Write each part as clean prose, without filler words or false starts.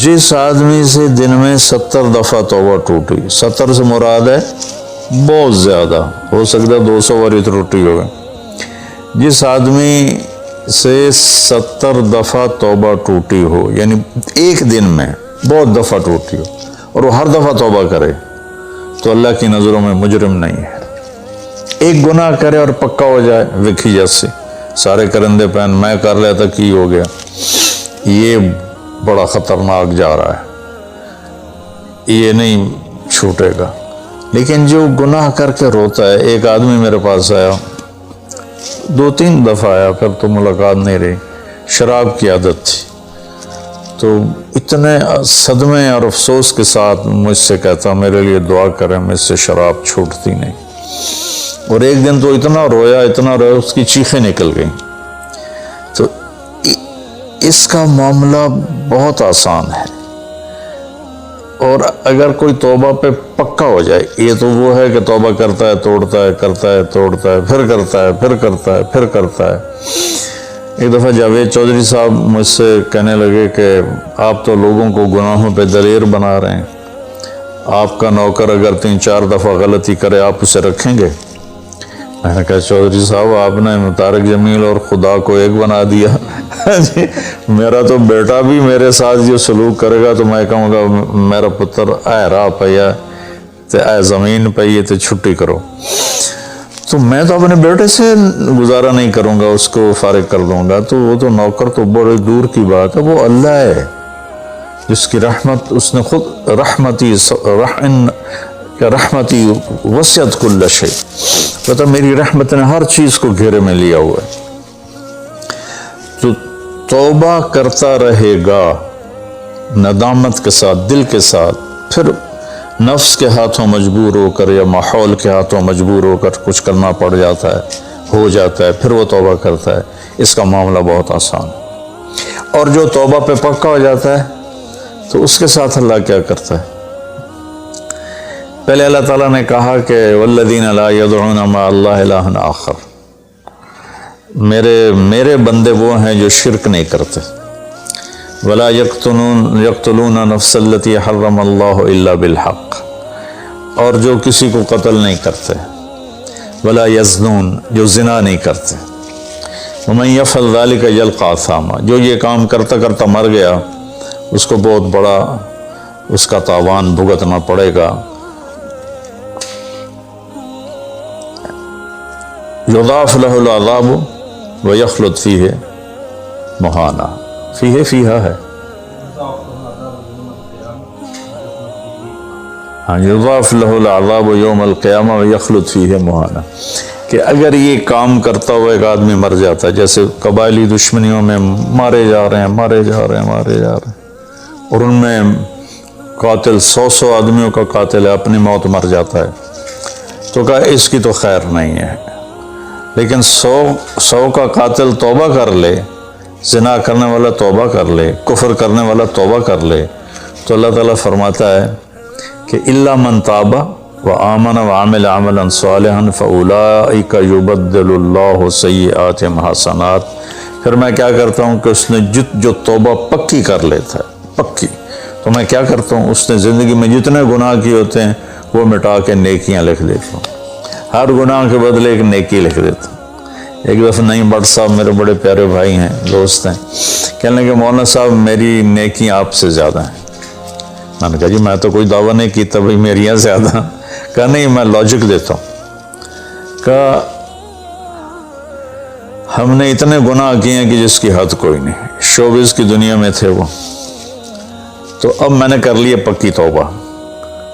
جس آدمی سے دن میں 70 دفعہ توبہ ٹوٹی، 70 سے مراد ہے بہت زیادہ، ہو سکتا ہے 200 بار ٹوٹی ہوگا، جس آدمی سے 70 دفعہ توبہ ٹوٹی ہو، یعنی ایک دن میں بہت دفعہ ٹوٹی ہو اور وہ ہر دفعہ توبہ کرے، تو اللہ کی نظروں میں مجرم نہیں ہے۔ ایک گناہ کرے اور پکا ہو جائے وکھی جیسے سارے کرندے پہن میں کر لیا تھا کی ہو گیا، یہ بڑا خطرناک جا رہا ہے، یہ نہیں چھوٹے گا۔ لیکن جو گناہ کر کے روتا ہے، ایک آدمی میرے پاس آیا، 2-3 دفعہ آیا، پھر تو ملاقات نہیں رہی، شراب کی عادت تھی، تو اتنے صدمے اور افسوس کے ساتھ مجھ سے کہتا میرے لیے دعا کریں، مجھ سے شراب چھوٹتی نہیں۔ اور ایک دن تو اتنا رویا اس کی چیخیں نکل گئیں۔ تو اس کا معاملہ بہت آسان ہے، اور اگر کوئی توبہ پہ پکا ہو جائے، یہ تو وہ ہے کہ توبہ کرتا ہے توڑتا ہے، کرتا ہے توڑتا ہے، پھر کرتا ہے، پھر کرتا ہے، پھر کرتا ہے۔ ایک دفعہ جاوید چودھری صاحب مجھ سے کہنے لگے کہ آپ تو لوگوں کو گناہوں پہ دلیر بنا رہے ہیں، آپ کا نوکر اگر 3-4 دفعہ غلطی کرے آپ اسے رکھیں گے؟ میں نے کہا چودھری صاحب آپ نے طارق جمیل اور خدا کو ایک بنا دیا، میرا تو بیٹا بھی میرے ساتھ یہ سلوک کرے گا تو میں کہوں گا میرا پتر اے راہ پیا تے اے زمین پئی تے چھٹی کرو، تو میں تو اپنے بیٹے سے گزارا نہیں کروں گا، اس کو فارغ کر دوں گا، تو وہ تو نوکر تو بڑے دور کی بات ہے، وہ اللہ ہے جس کی رحمت، اس نے خود رحمتی وسعت کل شیء، پتہ میری رحمت نے ہر چیز کو گھیرے میں لیا ہوا ہے۔ تو توبہ کرتا رہے گا ندامت کے ساتھ، دل کے ساتھ، پھر نفس کے ہاتھوں مجبور ہو کر یا ماحول کے ہاتھوں مجبور ہو کر کچھ کرنا پڑ جاتا ہے، ہو جاتا ہے، پھر وہ توبہ کرتا ہے، اس کا معاملہ بہت آسان ہے۔ اور جو توبہ پہ پکا ہو جاتا ہے تو اس کے ساتھ اللہ کیا کرتا ہے؟ پہلے اللہ تعالیٰ نے کہا کہ والذین لا یدعون مع اللہ الہ آخر، میرے بندے وہ ہیں جو شرک نہیں کرتے، ولا یقتلون نفس التی حرم اللہ الا بالحق، اور جو کسی کو قتل نہیں کرتے، ولا یزنون، جو زنا نہیں کرتے، ومن یفعل ذلک یلقى اثاما، جو یہ کام کرتا کرتا مر گیا اس کو بہت بڑا اس کا تاوان بھگتنا پڑے گا۔ یضاعف له العذاب ویخلد فیہ مہانا، فیہا ہے، یضاعف له العذاب یوم القیامہ ویخلد فیہ مہانا، کہ اگر یہ کام کرتا ہوا ایک آدمی مر جاتا ہے، جیسے قبائلی دشمنیوں میں مارے جا رہے ہیں، اور ان میں قاتل 100 آدمیوں کا قاتل ہے، اپنی موت مر جاتا ہے، تو کہا اس کی تو خیر نہیں ہے، لیکن 100 کا قاتل توبہ کر لے، زنا کرنے والا توبہ کر لے، کفر کرنے والا توبہ کر لے، تو اللہ تعالیٰ فرماتا ہے کہ الا من تاب وآمن وعمل عملا صالحا فاولئک یبدل اللہ سیئاتہم حسنات، پھر میں کیا کرتا ہوں کہ اس نے جو توبہ پکی کر لیتا ہے، پکی، تو میں کیا کرتا ہوں اس نے زندگی میں جتنے گناہ کیے ہوتے ہیں وہ مٹا کے نیکیاں لکھ دیتا ہوں، ہر گناہ کے بدلے ایک نیکی لکھ دیتا ہوں۔ ایک دفعہ نعیم بٹ صاحب میرے بڑے پیارے بھائی ہیں، دوست ہیں، کہنے لگے مولانا صاحب میری نیکیاں آپ سے زیادہ ہیں۔ میں نے کہا جی میں تو کوئی دعویٰ نہیں کیتا بھائی میریاں زیادہ، کہا نہیں میں لاجک دیتا ہوں، کہا ہم نے اتنے گناہ کیے ہیں کہ جس کی حد کوئی نہیں، شوبز کی دنیا میں تھے وہ، تو اب میں نے کر لیے پکی توبہ،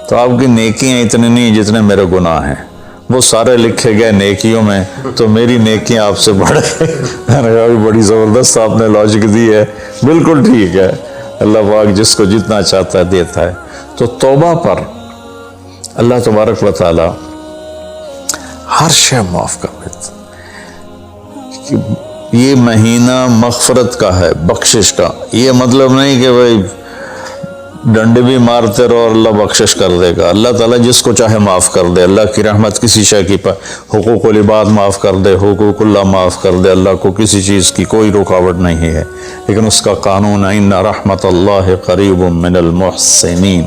تو آپ کی نیکیاں اتنی نہیں جتنے میرے گناہ ہیں، وہ سارے لکھے گئے نیکیوں میں، تو میری نیکیاں آپ سے بڑھ گئی۔ میں نے کہا بڑی زبردست آپ نے لاجک دی ہے، بالکل ٹھیک ہے، اللہ پاک جس کو جتنا چاہتا ہے دیتا ہے۔ تو توبہ پر اللہ تبارک و تعالی ہر شے معاف کر دیتا، یہ مہینہ مغفرت کا ہے، بخشش کا، یہ مطلب نہیں کہ بھائی ڈنڈے بھی مارتے رہو اور اللہ بخشش کر دے گا. اللہ تعالیٰ جس کو چاہے معاف کر دے. اللہ کی رحمت کسی شے کی حقوق العباد معاف کر دے, حقوق اللہ معاف کر دے. اللہ کو کسی چیز کی کوئی رکاوٹ نہیں ہے, لیکن اس کا قانون ہے ان رحمت اللہ قریب من المحسنین.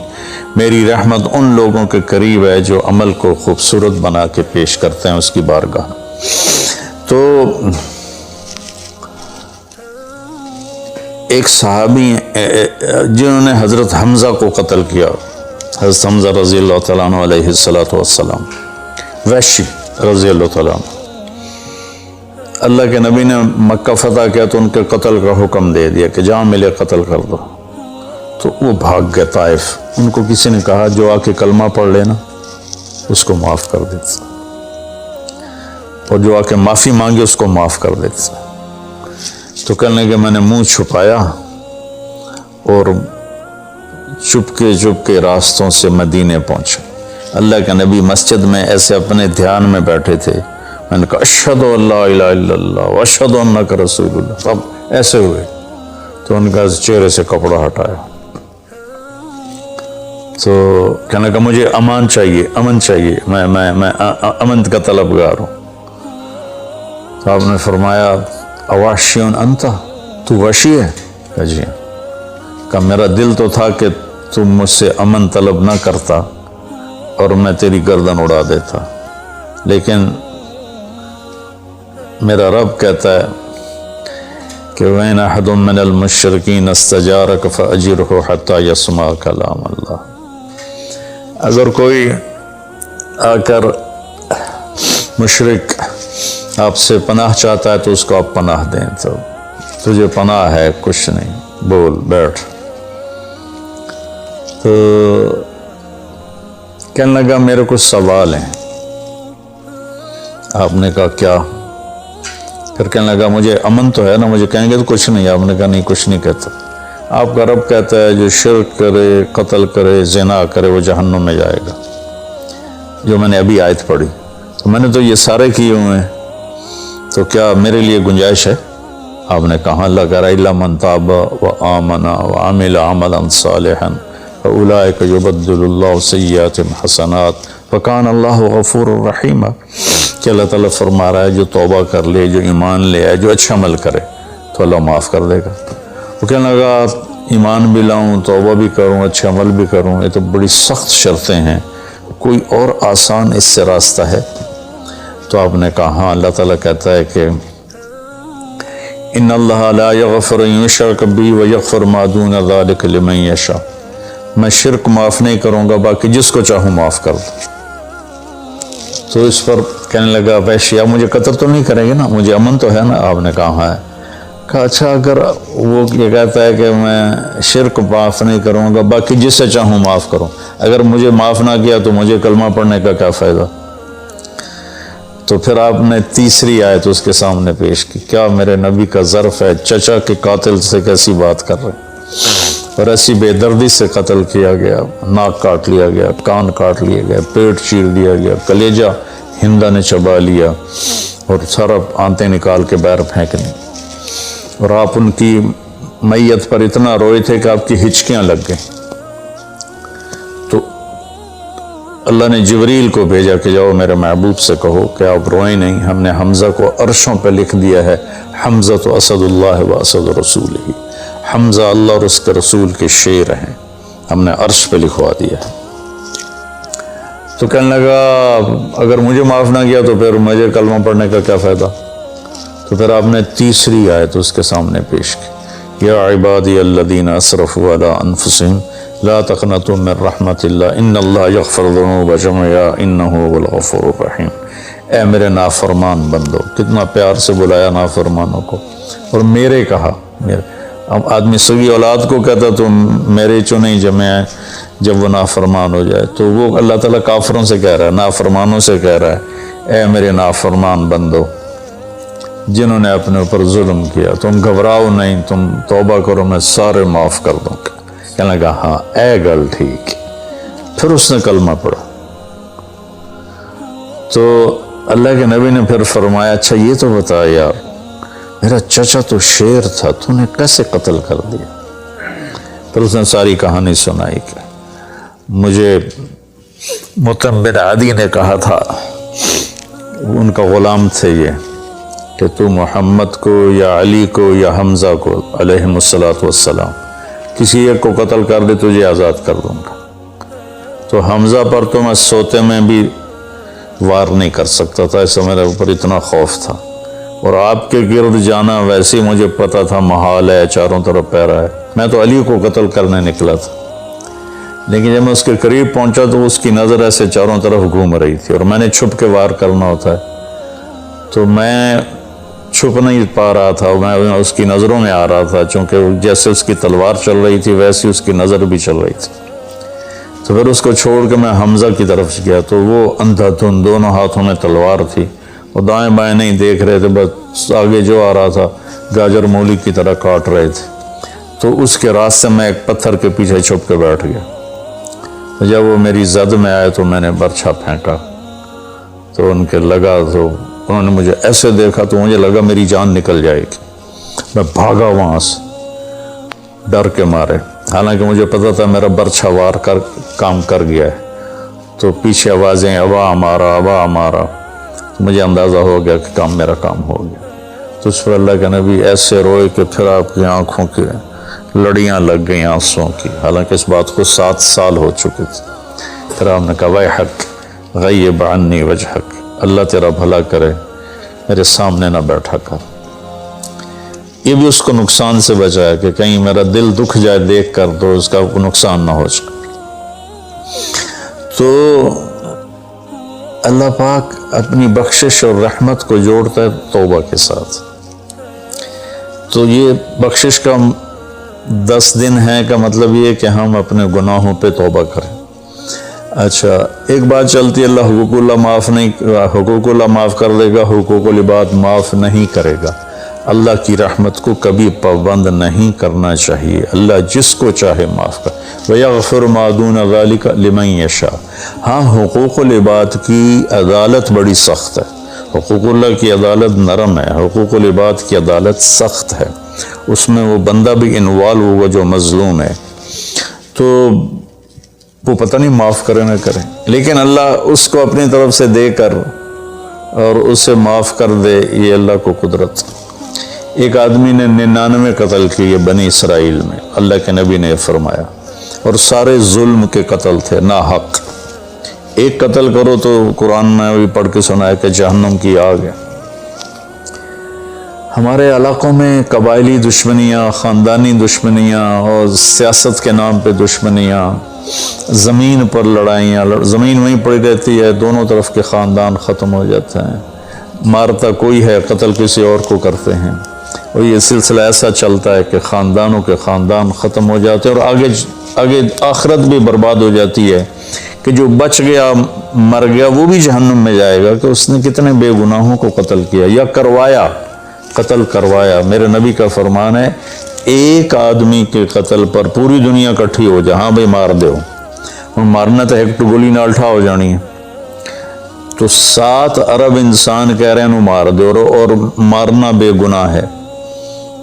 میری رحمت ان لوگوں کے قریب ہے جو عمل کو خوبصورت بنا کے پیش کرتے ہیں اس کی بارگاہ. تو ایک صحابی جنہوں نے حضرت حمزہ کو قتل کیا, حضرت حمزہ رضی اللہ تعالیٰ عنہ علیہ السلام, وحشی رضی اللہ تعالیٰ عنہ, اللہ کے نبی نے مکہ فتح کیا تو ان کے قتل کا حکم دے دیا کہ جہاں ملے قتل کر دو. تو وہ بھاگ گئے طائف. ان کو کسی نے کہا جو آ کے کلمہ پڑھ لینا اس کو معاف کر دیتا, اور جو آ کے معافی مانگے اس کو معاف کر دیتا. تو کہنے کہ میں نے منہ چھپایا اور چپ کے راستوں سے مدینے پہنچا. اللہ کے نبی مسجد میں ایسے اپنے دھیان میں بیٹھے تھے. میں نے کہا اشہد ان لا الہ الا اللہ واشہد انک رسول اللہ. اب ایسے ہوئے تو ان کا چہرے سے کپڑا ہٹایا. تو کہنے کا مجھے امن چاہیے, میں امن کا طلبگار ہوں. تو آپ نے فرمایا اواشیون انتا, تو وحشی ہے؟ کہا جی. کہا میرا دل تو تھا کہ تم مجھ سے امن طلب نہ کرتا اور میں تیری گردن اڑا دیتا, لیکن میرا رب کہتا ہے کہ وَإِنْ أَحَدٌ مِّنَ الْمُشْرِكِينَ اسْتَجَارَكَ فَأَجِرْهُ حَتَّى يَسْمَعَ كَلَامَ اللَّهِ. اگر کوئی آ کر مشرک آپ سے پناہ چاہتا ہے تو اس کو آپ پناہ دیں. تو تجھے پناہ ہے, کچھ نہیں, بول بیٹھ. تو کہنے لگا میرے کچھ سوال ہیں. آپ نے کہا کیا؟ پھر کہنے لگا مجھے امن تو ہے نا, مجھے کہیں گے تو کچھ نہیں. آپ نے کہا نہیں کچھ نہیں کہتا. آپ کا رب کہتا ہے جو شرک کرے, قتل کرے, زنا کرے وہ جہنم میں جائے گا, جو میں نے ابھی آیت پڑھی. تو میں نے تو یہ سارے کیے ہوئے ہیں, تو کیا میرے لیے گنجائش ہے؟ آپ نے کہا اللہ کرا الا من تاب وآمن وعمل عملا صالحا فاولئک یبدل اللہ سیئاتہم حسنات وکان اللہ غفور الرحیم. کہ اللہ تعالیٰ فرما رہا ہے جو توبہ کر لے, جو ایمان لے آئے, جو اچھا عمل کرے تو اللہ معاف کر دے گا. وہ کہنے لگا ایمان بھی لاؤں, توبہ بھی کروں, اچھا عمل بھی کروں, یہ تو بڑی سخت شرطیں ہیں, کوئی اور آسان اس سے راستہ ہے؟ تو آپ نے کہا ہاں, اللہ تعالیٰ کہتا ہے کہ ان اللہ لا یغفر ان یشرک بی ویغفر ما دون ذلک لمن یشاء. میں شرک معاف نہیں کروں گا, باقی جس کو چاہوں معاف کر دوں. تو اس پر کہنے لگا وحشی آپ مجھے قتل تو نہیں کریں گے نا, مجھے امن تو ہے نا؟ آپ نے کہا ہے. کہا اچھا اگر وہ یہ کہتا ہے کہ میں شرک معاف نہیں کروں گا, باقی جس سے چاہوں معاف کروں, اگر مجھے معاف نہ کیا تو مجھے کلمہ پڑھنے کا کیا فائدہ؟ تو پھر آپ نے تیسری آیت اس کے سامنے پیش کی. کیا میرے نبی کا ظرف ہے, چچا کے قاتل سے کیسی بات کر رہے, اور ایسی بے دردی سے قتل کیا گیا, ناک کاٹ لیا گیا, کان کاٹ لیا گیا, پیٹ چیر دیا گیا, کلیجہ ہندا نے چبا لیا اور سارا آنتیں نکال کے باہر پھینک دیں, اور آپ ان کی میت پر اتنا روئے تھے کہ آپ کی ہچکیاں لگ گئیں. تو اللہ نے جبریل کو بھیجا کہ جاؤ میرے محبوب سے کہو کہ آپ روئیں نہیں, ہم نے حمزہ کو عرشوں پہ لکھ دیا ہے, حمزہ تو اسد اللہ و اسد رسول ہی, حمزہ اللہ اور اس کے رسول کے شیر ہیں, ہم نے عرش پہ لکھوا دیا ہے. تو کہنے لگا اگر مجھے معاف نہ کیا تو پھر مجھے کلمہ پڑھنے کا کیا فائدہ؟ تو پھر آپ نے تیسری آیت اس کے سامنے پیش کی, یا عبادی الذین اسرفوا علی انفسہم لا تقنطوا من رحمت اللہ ان اللہ یغفر الذنوب جميعا انہ هو الغفور الرحیم. اے میرے نافرمان بندو, کتنا پیار سے بلایا نافرمانوں کو, اور میرے کہا. اب آدمی سگی اولاد کو کہتا تو میرے چنے جمع ہیں, جب وہ نافرمان ہو جائے تو وہ اللہ تعالیٰ کافروں سے کہہ رہا ہے, نافرمانوں سے کہہ رہا ہے, اے میرے نافرمان بندو جنہوں نے اپنے اوپر ظلم کیا, تم گھبراؤ نہیں, تم توبہ کرو, میں سارے معاف کر دوں گا. کہنے لگا ہاں اے گل ٹھیک. پھر اس نے کلمہ پڑھا. تو اللہ کے نبی نے پھر فرمایا اچھا یہ تو بتا یار, میرا چچا تو شیر تھا, تو نے کیسے قتل کر دیا؟ پھر اس نے ساری کہانی سنائی کہ مجھے مطعم بن عدی نے کہا تھا، ان کا غلام تھے یہ، کہ تو محمد کو یا علی کو یا حمزہ کو علیہم الصلاۃ والسلام کسی ایک کو قتل کر دے تجھے آزاد کر دوں گا۔ تو حمزہ پر تو میں سوتے میں بھی وار نہیں کر سکتا تھا، اس میرے اوپر اتنا خوف تھا، اور آپ کے گرد جانا ویسے مجھے پتا تھا محال ہے، چاروں طرف پہرا ہے۔ میں تو علی کو قتل کرنے نکلا تھا، لیکن جب میں اس کے قریب پہنچا تو اس کی نظر ایسے چاروں طرف گھوم رہی تھی، اور میں نے چھپ کے وار کرنا ہوتا ہے، تو میں چھپ نہیں پا رہا تھا، میں اس کی نظروں میں آ رہا تھا، چونکہ جیسے اس کی تلوار چل رہی تھی ویسے اس کی نظر بھی چل رہی تھی۔ تو پھر اس کو چھوڑ کے میں حمزہ کی طرف گیا تو وہ اندھا دھند، دونوں ہاتھوں میں تلوار تھی، وہ دائیں بائیں نہیں دیکھ رہے تھے، بس آگے جو آ رہا تھا گاجر مولی کی طرح کاٹ رہے تھے۔ تو اس کے راستے میں ایک پتھر کے پیچھے چھپ کے بیٹھ گیا۔ جب وہ میری زد میں آئے تو میں نے برچھا پھینکا، تو ان کے لگا، تو انہوں نے مجھے ایسے دیکھا تو مجھے لگا میری جان نکل جائے گی، میں بھاگا وہاں سے ڈر کے مارے، حالانکہ مجھے پتا تھا میرا برچھا وار کر کام کر گیا ہے۔ تو پیچھے آوازیں ابا ہمارا ابا ہمارا، مجھے اندازہ ہو گیا کہ میرا کام ہو گیا۔ تو اس پر اللہ کے نبی ایسے روئے کہ پھر آپ کی آنکھوں کی لڑیاں لگ گئیں آنسوں کی، حالانکہ اس بات کو 7 سال ہو چکے تھے۔ پھر آپ نے کہا ویحک غیب عنی وجہک، اللہ تیرا بھلا کرے میرے سامنے نہ بیٹھا کر۔ یہ بھی اس کو نقصان سے بچایا کہ کہیں میرا دل دکھ جائے دیکھ کر تو اس کا نقصان نہ ہو سکے۔ تو اللہ پاک اپنی بخشش اور رحمت کو جوڑتا ہے توبہ کے ساتھ۔ تو یہ بخشش کا 10 دن ہے کا مطلب یہ کہ ہم اپنے گناہوں پہ توبہ کریں۔ اچھا، ایک بات چلتی ہے، اللہ حقوق اللہ معاف کر دے گا، حقوق العباد معاف نہیں کرے گا۔ اللہ کی رحمت کو کبھی پابند نہیں کرنا چاہیے، اللہ جس کو چاہے معاف کر۔ وَيَغْفِرُ مَا دُونَ ذَلِكَ لِمَن يَشَاءُ۔ ہاں، حقوق العباد کی عدالت بڑی سخت ہے، حقوق اللہ کی عدالت نرم ہے، حقوق العباد کی عدالت سخت ہے، اس میں وہ بندہ بھی انوالو ہوگا جو مظلوم ہے، تو وہ پتہ نہیں معاف کرے نہ کرے، لیکن اللہ اس کو اپنی طرف سے دے کر اور اسے معاف کر دے، یہ اللہ کو قدرت۔ ایک آدمی نے 99 قتل کیے بنی اسرائیل میں، اللہ کے نبی نے فرمایا، اور سارے ظلم کے قتل تھے، نا حق۔ ایک قتل کرو تو قرآن میں بھی پڑھ کے سنایا کہ جہنم کی آگ ہے۔ ہمارے علاقوں میں قبائلی دشمنیاں، خاندانی دشمنیاں اور سیاست کے نام پہ دشمنیاں، زمین پر لڑائیاں، زمین وہیں پڑی رہتی ہے، دونوں طرف کے خاندان ختم ہو جاتے ہیں، مارتا کوئی ہے، قتل کسی اور کو کرتے ہیں، اور یہ سلسلہ ایسا چلتا ہے کہ خاندانوں کے خاندان ختم ہو جاتے ہیں، اور آگے آخرت بھی برباد ہو جاتی ہے کہ جو بچ گیا مر گیا وہ بھی جہنم میں جائے گا کہ اس نے کتنے بے گناہوں کو قتل کیا یا کروایا، قتل کروایا۔ میرے نبی کا فرمان ہے، ایک آدمی کے قتل پر پوری دنیا کٹھی ہو جائے، ہاں بھائی مار دو، اور مارنا تو ایک گولی نال ٹھا ہو جانی ہے، تو 7 ارب انسان کہہ رہے ہیں انہوں مار دو، اور مارنا بے گناہ ہے،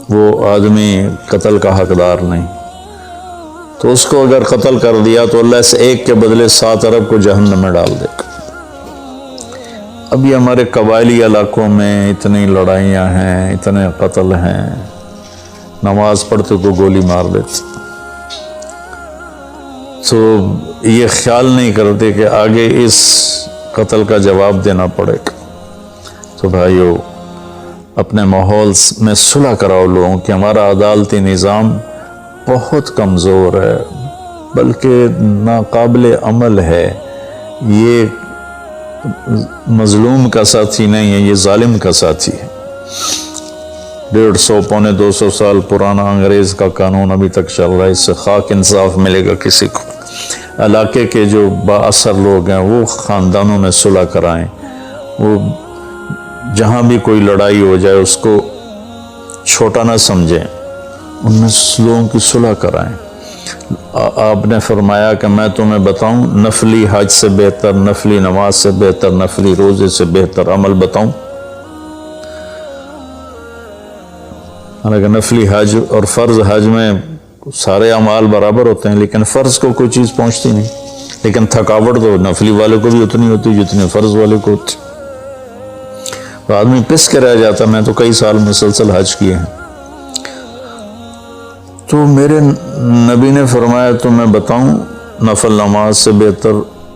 وہ آدمی قتل کا حقدار نہیں، تو اس کو اگر قتل کر دیا تو اللہ اس ایک کے بدلے 7 ارب کو جہنم میں ڈال دے گا۔ ابھی ہمارے قبائلی علاقوں میں اتنی لڑائیاں ہیں، اتنے قتل ہیں، نماز پڑھتے کو گولی مار دیتے، تو یہ خیال نہیں کرتے کہ آگے اس قتل کا جواب دینا پڑے گا۔ تو بھائیو، اپنے ماحول میں صلح کراؤ لوگوں کہ ہمارا عدالتی نظام بہت کمزور ہے، بلکہ ناقابل عمل ہے، یہ مظلوم کا ساتھی نہیں ہے، یہ ظالم کا ساتھی ہے۔ 150 پونے 200 سال پرانا انگریز کا قانون ابھی تک چل رہا ہے، اس سے خاک انصاف ملے گا کسی کو؟ علاقے کے جو با اثر لوگ ہیں وہ خاندانوں میں صلح کرائیں، وہ جہاں بھی کوئی لڑائی ہو جائے اس کو چھوٹا نہ سمجھیں، ان میں لوگوں کی صلح کرائیں۔ آپ نے فرمایا کہ میں تمہیں بتاؤں نفلی حج سے بہتر، نفلی نماز سے بہتر، نفلی روزے سے بہتر عمل بتاؤں؟ حالانکہ نفلی حج اور فرض حج میں سارے اعمال برابر ہوتے ہیں لیکن فرض کو کوئی چیز پہنچتی نہیں، لیکن تھکاوٹ تو نفلی والے کو بھی اتنی ہوتی جتنی فرض والے کو ہوتی. تو آدمی پس کے رہ جاتا. میں تو کئی سال مسلسل حج کیے ہیں. تو میرے نبی نے فرمایا تو میں بتاؤں نفل نماز سے بہتر،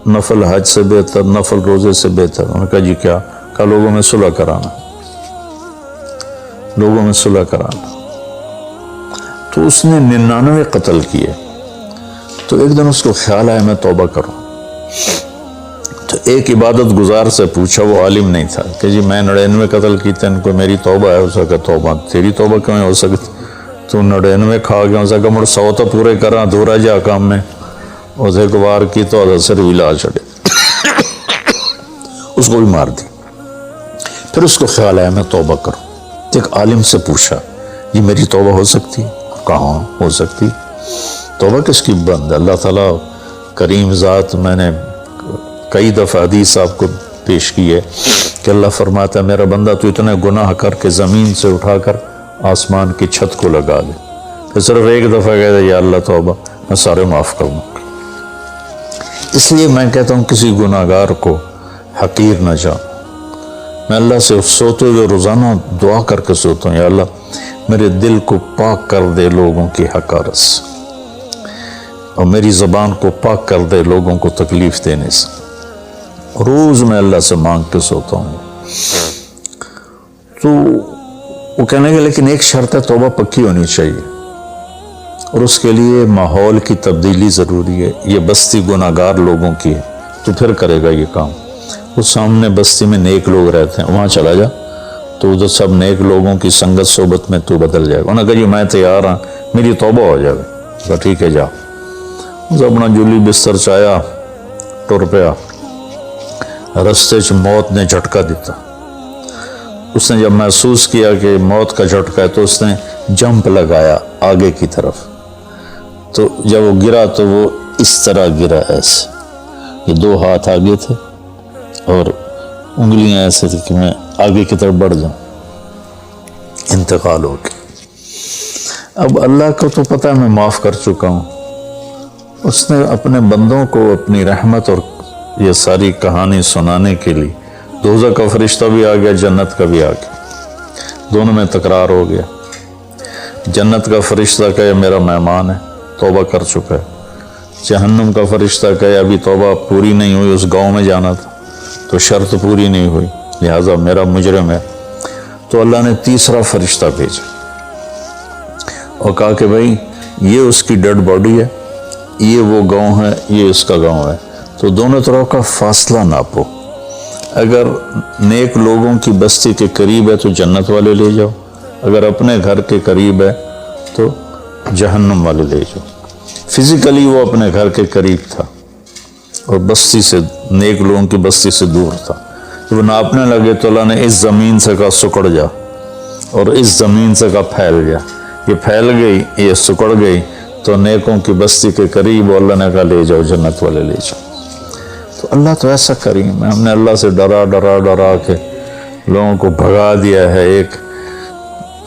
نفل حج سے بہتر، نفل روزے سے بہتر؟ انہوں نے کہا جی کیا؟ کہا لوگوں میں صلح کرانا، لوگوں میں صلح کرانا. تو اس نے 99 قتل کیے. تو ایک دن اس کو خیال آیا میں توبہ کروں. تو ایک عبادت گزار سے پوچھا، وہ عالم نہیں تھا، کہ جی میں 99 قتل کیتے ان کو میری توبہ ہے؟ اس کا توبہ تیری توبہ کیوں ہو سکتی؟ تو 99 کھا گیا. اس کا مڑ 100 تو پورے کرا دھورا جا کام میں. اسے ایک وار کی تو اثر ویلا چڑے، اس کو بھی مار دی. پھر اس کو خیال آیا میں توبہ کروں. تو ایک عالم سے پوچھا جی میری توبہ ہو سکتی؟ کہاں ہو سکتی؟ توبہ کس کی بند ہے؟ اللہ تعالیٰ کریم ذات. میں نے کئی دفعہ حدیث آپ کو پیش کی ہے کہ اللہ فرماتا ہے میرا بندہ تو اتنے گناہ کر کے زمین سے اٹھا کر آسمان کی چھت کو لگا لے، پھر صرف ایک دفعہ کہتا یا اللہ توبہ، میں سارے معاف کروں گا. اس لیے میں کہتا ہوں کسی گناہ گار کو حقیر نہ جاؤ. میں اللہ سے سوتے ہوئے روزانہ دعا کر کے سوتا ہوں، یا اللہ میرے دل کو پاک کر دے لوگوں کی حقارت سے، اور میری زبان کو پاک کر دے لوگوں کو تکلیف دینے سے. روز میں اللہ سے مانگ کے سوتا ہوں. تو وہ کہنے گے لیکن ایک شرط ہے، توبہ پکی ہونی چاہیے، اور اس کے لیے ماحول کی تبدیلی ضروری ہے. یہ بستی گناہ گار لوگوں کی ہے، تو پھر کرے گا یہ کام. وہ سامنے بستی میں نیک لوگ رہتے ہیں، وہاں چلا جا تو ادھر سب نیک لوگوں کی سنگت صحبت میں تو بدل جائے گا. انہوں نے کہا جی میں تیار ہوں، میری توبہ ہو جائے گا. ٹھیک ہے جا. اس اپنا جولی بستر چایا ٹر پیا. رستے چ موت نے جھٹکا دیتا. اس نے جب محسوس کیا کہ موت کا جھٹکا ہے تو اس نے جمپ لگایا آگے کی طرف. تو جب وہ گرا تو وہ اس طرح گرا ایسے، یہ 2 ہاتھ آگے تھے اور انگلیاں ایسے تھی کہ میں آگے کی طرف بڑھ جاؤں. انتقال ہو گیا. اب اللہ کو تو پتہ ہے میں معاف کر چکا ہوں. اس نے اپنے بندوں کو اپنی رحمت اور یہ ساری کہانی سنانے کے لیے دوزخ کا فرشتہ بھی آ گیا، جنت کا بھی آ گیا. دونوں میں تکرار ہو گیا. جنت کا فرشتہ کہے میرا مہمان ہے، توبہ کر چکا ہے. جہنم کا فرشتہ کہے ابھی توبہ پوری نہیں ہوئی، اس گاؤں میں جانا تھا تو شرط پوری نہیں ہوئی، لہٰذا میرا مجرم ہے. تو اللہ نے تیسرا فرشتہ بھیجا اور کہا کہ بھائی یہ اس کی ڈیڈ باڈی ہے، یہ وہ گاؤں ہے، یہ اس کا گاؤں ہے. تو دونوں طرف کا فاصلہ ناپو. اگر نیک لوگوں کی بستی کے قریب ہے تو جنت والے لے جاؤ، اگر اپنے گھر کے قریب ہے تو جہنم والے لے جاؤ. فزیکلی وہ اپنے گھر کے قریب تھا اور بستی سے، نیک لوگوں کی بستی سے دور تھا. جب ناپنے لگے تو اللہ نے اس زمین سے کہا سکڑ جا، اور اس زمین سے کہا پھیل جا. یہ پھیل گئی، یہ سکڑ گئی تو نیکوں کی بستی کے قریب، اللہ نے کہا لے جاؤ، جنت والے لے جاؤ. تو اللہ تو ایسا کریم ہے. ہم نے اللہ سے ڈرا ڈرا ڈرا کے لوگوں کو بھگا دیا ہے. ایک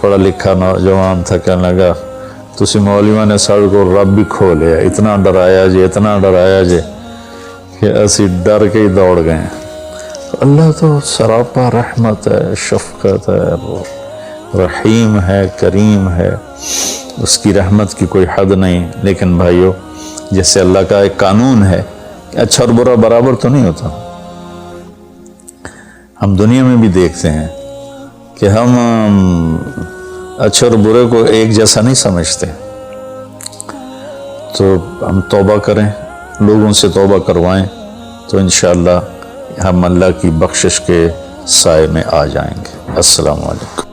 پڑھا لکھا نوجوان تھا، کہنے لگا تسی مولویوں نے ساڑھ کو رب بھی کھو لیا، اتنا ڈرایا جے، اتنا ڈرایا جے کہ اسی ڈر کے ہی دوڑ گئے. اللہ تو سراپا رحمت ہے، شفقت ہے، رحیم ہے، کریم ہے. اس کی رحمت کی کوئی حد نہیں. لیکن بھائیو، جیسے اللہ کا ایک قانون ہے کہ اچھا اور برا برابر تو نہیں ہوتا. ہم دنیا میں بھی دیکھتے ہیں کہ ہم اچھے اور برے کو ایک جیسا نہیں سمجھتے. تو ہم توبہ کریں، لوگوں سے توبہ کروائیں، تو انشاءاللہ ہم اللہ کی بخشش کے سائے میں آ جائیں گے. السلام علیکم.